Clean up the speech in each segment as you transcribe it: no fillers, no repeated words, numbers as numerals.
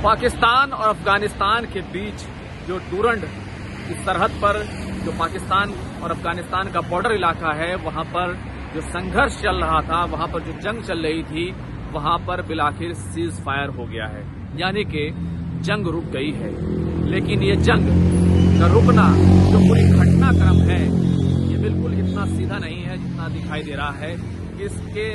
पाकिस्तान और अफगानिस्तान के बीच जो डूरंड की सरहद पर जो पाकिस्तान और अफगानिस्तान का बॉर्डर इलाका है, वहां पर जो संघर्ष चल रहा था, वहां पर जो जंग चल रही थी, वहां पर बिलाखिर सीज फायर हो गया है, यानी कि जंग रुक गई है। लेकिन ये जंग का रुकना जो पूरी घटनाक्रम है, ये बिल्कुल इतना सीधा नहीं है जितना दिखाई दे रहा है। इसके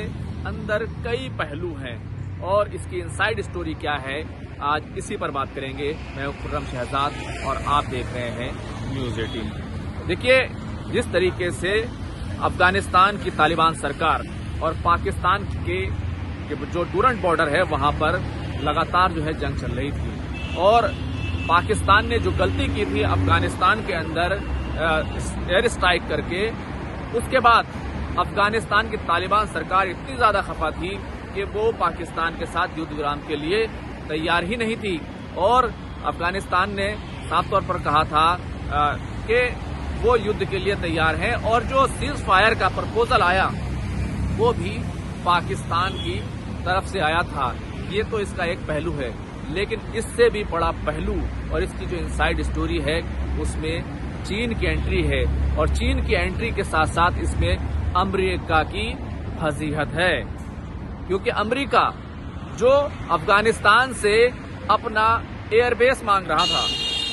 अंदर कई पहलू हैं और इसकी इनसाइड स्टोरी क्या है, आज इसी पर बात करेंगे। मैं खुर्रम शहजाद और आप देख रहे हैं न्यूज 18। देखिए, जिस तरीके से अफगानिस्तान की तालिबान सरकार और पाकिस्तान के जो डूरंड बॉर्डर है, वहां पर लगातार जो है जंग चल रही थी और पाकिस्तान ने जो गलती की थी अफगानिस्तान के अंदर एयर स्ट्राइक करके, उसके बाद अफगानिस्तान की तालिबान सरकार इतनी ज्यादा खफा थी कि वो पाकिस्तान के साथ युद्ध विराम के लिए तैयार ही नहीं थी और अफगानिस्तान ने साफ तौर पर कहा था कि वो युद्ध के लिए तैयार है और जो सीज फायर का प्रपोजल आया वो भी पाकिस्तान की तरफ से आया था। ये तो इसका एक पहलू है, लेकिन इससे भी बड़ा पहलू और इसकी जो इनसाइड स्टोरी है उसमें चीन की एंट्री है और चीन की एंट्री के साथ साथ इसमें अमेरिका की फजीहत है, क्योंकि अमेरिका जो अफगानिस्तान से अपना एयरबेस मांग रहा था,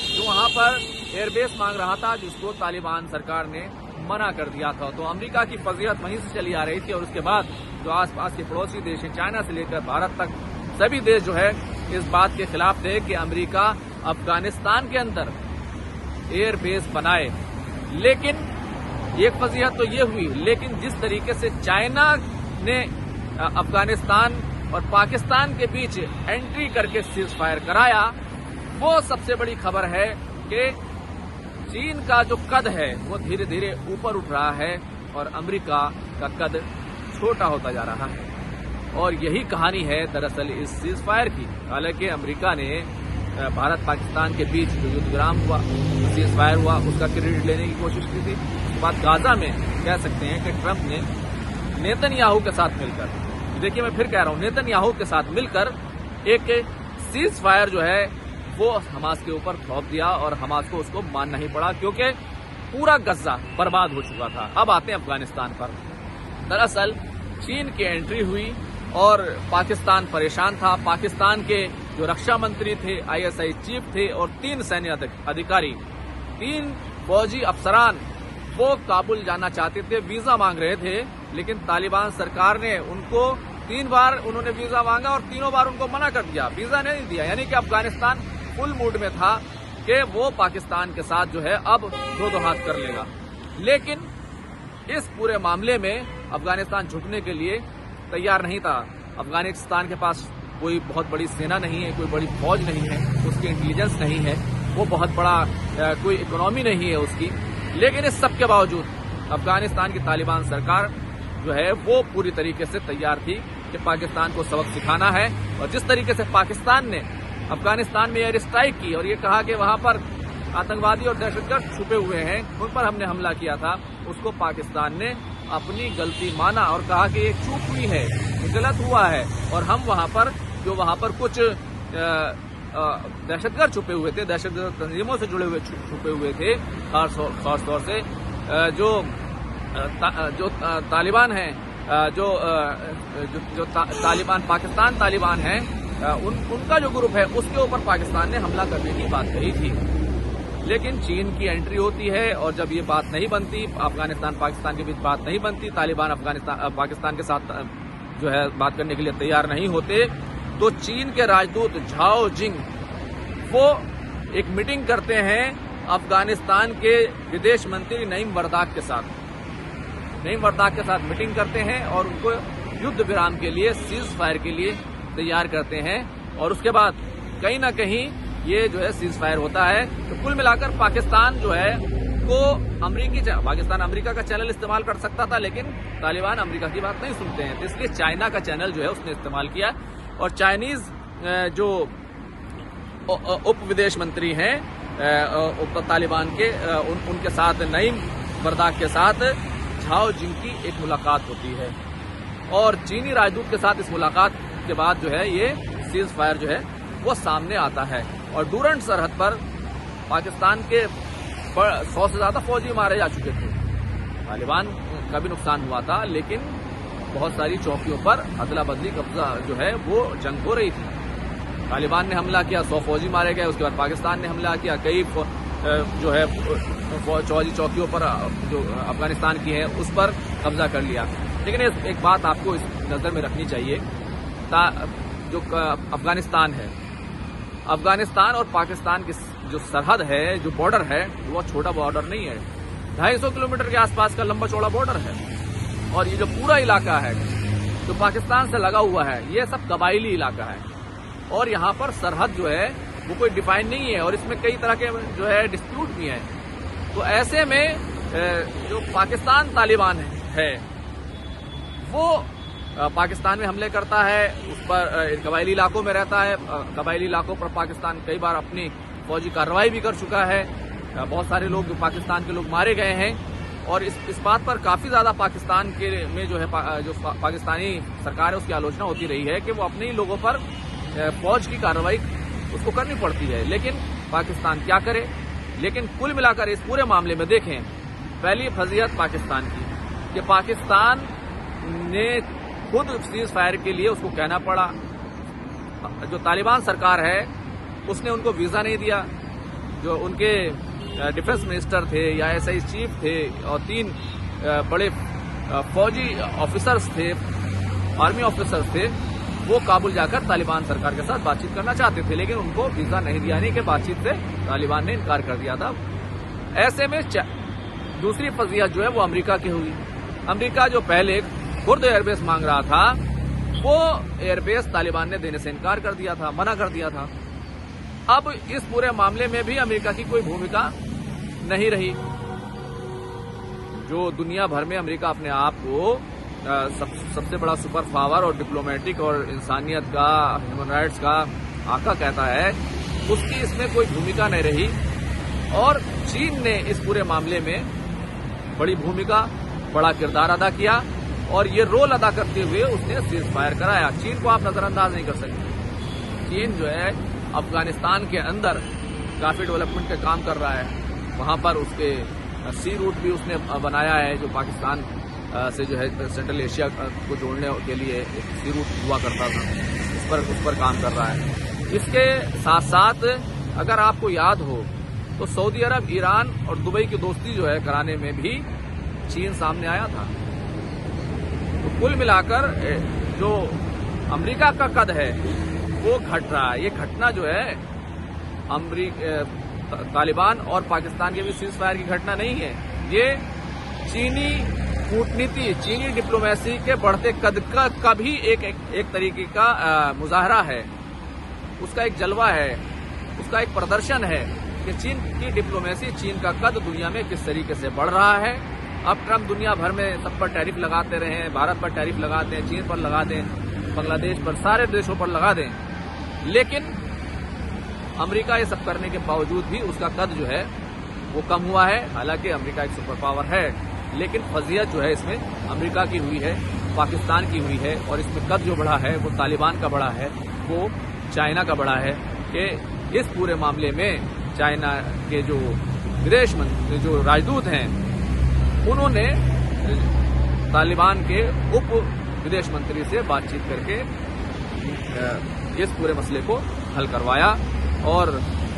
जो वहां पर एयरबेस मांग रहा था, जिसको तालिबान सरकार ने मना कर दिया था, तो अमेरिका की फजीहत वहीं से चली आ रही थी। और उसके बाद जो आसपास के पड़ोसी देश हैं, चाइना से लेकर भारत तक, सभी देश जो है इस बात के खिलाफ थे कि अमेरिका अफगानिस्तान के अंदर एयरबेस बनाए। लेकिन एक फजीहत तो ये हुई, लेकिन जिस तरीके से चाइना ने अफगानिस्तान और पाकिस्तान के बीच एंट्री करके सीज फायर कराया, वो सबसे बड़ी खबर है कि चीन का जो कद है वो धीरे धीरे ऊपर उठ रहा है और अमेरिका का कद छोटा होता जा रहा है। और यही कहानी है दरअसल इस सीज फायर की। हालांकि अमेरिका ने भारत पाकिस्तान के बीच जो युद्ध विराम हुआ, सीज फायर हुआ, उसका क्रेडिट लेने की कोशिश की थी। उसके बाद गाजा में कह सकते हैं कि ट्रंप ने नेतन्याहू के साथ मिलकर, देखिए मैं फिर कह रहा हूं, नेतन्याहू के साथ मिलकर एक सीज फायर जो है वो हमास के ऊपर थोप दिया और हमास को उसको मानना ही पड़ा, क्योंकि पूरा गज्जा बर्बाद हो चुका था। अब आते हैं अफगानिस्तान पर। दरअसल चीन की एंट्री हुई और पाकिस्तान परेशान था। पाकिस्तान के जो रक्षा मंत्री थे, आईएसआई चीफ थे और 3 सैन्य अधिकारी, 3 फौजी अफसरान, वो काबुल जाना चाहते थे, वीजा मांग रहे थे, लेकिन तालिबान सरकार ने उनको 3 बार उन्होंने वीजा मांगा और तीनों बार उनको मना कर दिया, वीजा नहीं दिया। यानी कि अफगानिस्तान फुल मूड में था कि वो पाकिस्तान के साथ जो है अब दो हाथ कर लेगा। लेकिन इस पूरे मामले में अफगानिस्तान झुकने के लिए तैयार नहीं था। अफगानिस्तान के पास कोई बहुत बड़ी सेना नहीं है, कोई बड़ी फौज नहीं है, उसकी इंटेलिजेंस नहीं है, वो बहुत बड़ा कोई इकोनॉमी नहीं है उसकी। लेकिन इस सब के बावजूद अफगानिस्तान की तालिबान सरकार जो है वो पूरी तरीके से तैयार थी कि पाकिस्तान को सबक सिखाना है। और जिस तरीके से पाकिस्तान ने अफगानिस्तान में एयर स्ट्राइक की और ये कहा कि वहां पर आतंकवादी और दहशतगर्द छुपे हुए हैं, उन पर हमने हमला किया था, उसको पाकिस्तान ने अपनी गलती माना और कहा कि ये चूक हुई है, ये गलत हुआ है और हम वहां पर कुछ दहशतगर्द छुपे हुए थे, दहशतगर्द तंजीमों से जुड़े हुए छुपे हुए थे, खास तौर से जो तालिबान हैं, जो तालिबान पाकिस्तान तालिबान हैं, उनका जो ग्रुप है उसके ऊपर पाकिस्तान ने हमला करने की बात कही थी। लेकिन चीन की एंट्री होती है और जब ये बात नहीं बनती, अफगानिस्तान पाकिस्तान के बीच बात नहीं बनती, तालिबान पाकिस्तान के साथ जो है बात करने के लिए तैयार नहीं होते, तो चीन के राजदूत झाओ जिंग वो एक मीटिंग करते हैं अफगानिस्तान के विदेश मंत्री नईम वरदाक के साथ। नईम वरदाक के साथ मीटिंग करते हैं और उनको युद्ध विराम के लिए, सीज फायर के लिए तैयार करते हैं और उसके बाद कहीं ना कहीं ये जो है सीज फायर होता है। तो कुल मिलाकर पाकिस्तान जो है को पाकिस्तान अमेरिका का चैनल इस्तेमाल कर सकता था, लेकिन तालिबान अमेरिका की बात नहीं सुनते हैं, तो इसलिए चाइना का चैनल जो है उसने इस्तेमाल किया और चाइनीज जो उप विदेश मंत्री हैं तालिबान के, उनके साथ नईम वरदाक के साथ झाओ जिंग की एक मुलाकात होती है और चीनी राजदूत के साथ इस मुलाकात के बाद जो है ये सीज फायर जो है वो सामने आता है। और डूरंड सरहद पर पाकिस्तान के 100 से ज्यादा फौजी मारे जा चुके थे। तालिबान का भी नुकसान हुआ था, लेकिन बहुत सारी चौकियों पर अदला बदली कब्जा जो है वो जंग हो रही थी। तालिबान ने हमला किया, 100 फौजी मारे गए। उसके बाद पाकिस्तान ने हमला किया, कई जो है फौजी चौकियों पर जो अफगानिस्तान की है उस पर कब्जा कर लिया। लेकिन एक बात आपको इस नजर में रखनी चाहिए, जो अफगानिस्तान है, अफगानिस्तान और पाकिस्तान की जो सरहद है, जो बॉर्डर है, वो छोटा बॉर्डर नहीं है। 250 किलोमीटर के आसपास का लंबा चौड़ा बॉर्डर है। और ये जो पूरा इलाका है जो पाकिस्तान से लगा हुआ है, ये सब कबायली इलाका है। और यहाँ पर सरहद जो है वो कोई डिफाइन नहीं है, और इसमें कई तरह के जो है डिस्प्यूट भी हैं। तो ऐसे में जो पाकिस्तान तालिबान है वो पाकिस्तान में हमले करता है, उस पर कबायली इलाकों में रहता है। कबायली इलाकों पर पाकिस्तान कई बार अपनी फौजी कार्रवाई भी कर चुका है। बहुत सारे लोग पाकिस्तान के लोग मारे गए हैं। और इस बात पर काफी ज्यादा पाकिस्तान के में जो है जो पाकिस्तानी सरकार है उसकी आलोचना होती रही है कि वो अपने ही लोगों पर फौज की कार्रवाई उसको करनी पड़ती है। लेकिन पाकिस्तान क्या करे। लेकिन कुल मिलाकर इस पूरे मामले में देखें, पहली फजीहत पाकिस्तान की कि पाकिस्तान ने खुद सीज फायर के लिए उसको कहना पड़ा। जो तालिबान सरकार है उसने उनको वीजा नहीं दिया। जो उनके डिफेंस मिनिस्टर थे या एसआई चीफ थे और 3 बड़े फौजी ऑफिसर्स थे, आर्मी ऑफिसर्स थे, वो काबुल जाकर तालिबान सरकार के साथ बातचीत करना चाहते थे, लेकिन उनको वीजा नहीं दिया। नहीं कि बातचीत से तालिबान ने इनकार कर दिया था। ऐसे में दूसरी फजीहत जो है वो अमेरिका की हुई। अमेरिका जो पहले खुर्द एयरबेस मांग रहा था, वो एयरबेस तालिबान ने देने से इनकार कर दिया था, मना कर दिया था। अब इस पूरे मामले में भी अमेरिका की कोई भूमिका नहीं रही। जो दुनिया भर में अमेरिका अपने आप को सबसे बड़ा सुपर पावर और डिप्लोमेटिक और इंसानियत का, ह्यूमन राइट्स का आका कहता है, उसकी इसमें कोई भूमिका नहीं रही। और चीन ने इस पूरे मामले में बड़ी भूमिका, बड़ा किरदार अदा किया और ये रोल अदा करते हुए उसने सीज फायर कराया। चीन को आप नजरअंदाज नहीं कर सकते। चीन जो है अफगानिस्तान के अंदर काफी डेवलपमेंट का काम कर रहा है। वहां पर उसके सी रूट भी उसने बनाया है, जो पाकिस्तान से जो है सेंट्रल एशिया को जोड़ने के लिए एक सी रूट हुआ करता था, उस पर काम कर रहा है। इसके साथ साथ अगर आपको याद हो तो सऊदी अरब, ईरान और दुबई की दोस्ती जो है कराने में भी चीन सामने आया था। तो कुल मिलाकर जो अमेरिका का कद है वो घट रहा है। ये घटना जो है तालिबान और पाकिस्तान के भी सीज फायर की घटना नहीं है। ये चीनी कूटनीति, चीनी डिप्लोमेसी के बढ़ते कद का भी एक तरीके का मुजाहरा है। उसका एक जलवा है, उसका एक प्रदर्शन है कि चीन की डिप्लोमेसी, चीन का कद दुनिया में किस तरीके से बढ़ रहा है। अब ट्रंप दुनिया भर में सब पर टैरिफ लगाते रहे हैं, भारत पर टैरिफ लगाते हैं, चीन पर लगा दें, बांग्लादेश पर, सारे देशों पर लगा दें, लेकिन अमेरिका ये सब करने के बावजूद भी उसका कद जो है वो कम हुआ है। हालांकि अमेरिका एक सुपर पावर है, लेकिन फजीहत जो है इसमें अमेरिका की हुई है, पाकिस्तान की हुई है। और इसमें कद जो बढ़ा है वो तालिबान का बढ़ा है, वो चाइना का बढ़ा है। कि इस पूरे मामले में चाइना के जो विदेश मंत्री, जो राजदूत हैं, उन्होंने तालिबान के उप विदेश मंत्री से बातचीत करके इस पूरे मसले को हल करवाया। और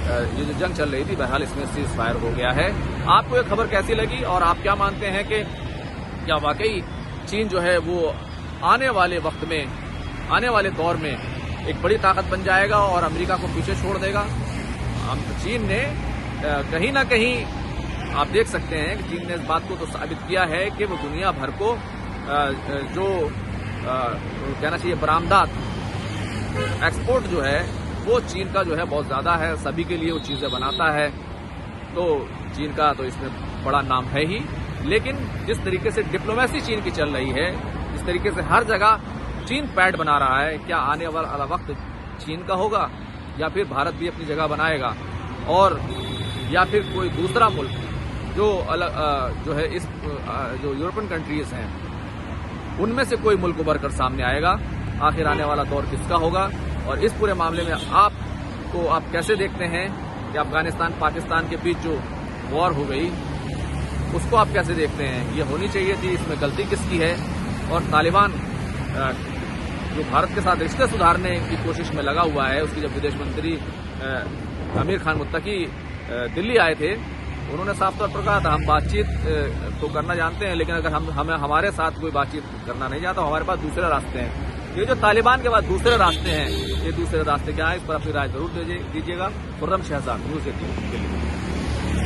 ये जो जंग चल रही थी, बहरहाल इसमें सीज फायर हो गया है। आपको ये खबर कैसी लगी और आप क्या मानते हैं कि क्या वाकई चीन जो है वो आने वाले वक्त में, आने वाले दौर में एक बड़ी ताकत बन जाएगा और अमेरिका को पीछे छोड़ देगा? चीन ने कहीं ना कहीं आप देख सकते हैं कि चीन ने इस बात को तो साबित किया है कि वो दुनिया भर को जो कहना चाहिए बरामदात, एक्सपोर्ट जो है वो चीन का जो है बहुत ज्यादा है, सभी के लिए वो चीजें बनाता है। तो चीन का तो इसमें बड़ा नाम है ही, लेकिन जिस तरीके से डिप्लोमेसी चीन की चल रही है, जिस तरीके से हर जगह चीन पैड बना रहा है, क्या आने वाला वक्त चीन का होगा या फिर भारत भी अपनी जगह बनाएगा, और या फिर कोई दूसरा मुल्क जो अलग जो है इस जो यूरोपियन कंट्रीज हैं उनमें से कोई मुल्क उभर कर सामने आएगा? आखिर आने वाला दौर किसका होगा? और इस पूरे मामले में आप को आप कैसे देखते हैं कि अफगानिस्तान पाकिस्तान के बीच जो वॉर हो गई उसको आप कैसे देखते हैं? ये होनी चाहिए थी, इसमें गलती किसकी है? और तालिबान जो भारत के साथ रिश्ते सुधारने की कोशिश में लगा हुआ है, उसकी जब विदेश मंत्री आमिर खान मुत्तकी दिल्ली आए थे, उन्होंने साफ तौर पर कहा था हम बातचीत तो करना जानते हैं, लेकिन अगर हमारे साथ कोई बातचीत करना नहीं चाहता, हमारे पास दूसरे रास्ते हैं। ये जो तालिबान के पास दूसरे रास्ते हैं, ये दूसरे रास्ते क्या है, इस पर अपनी राय जरूर दीजिएगा। खुर्रम शहजाद, न्यूज़ 18 के लिए।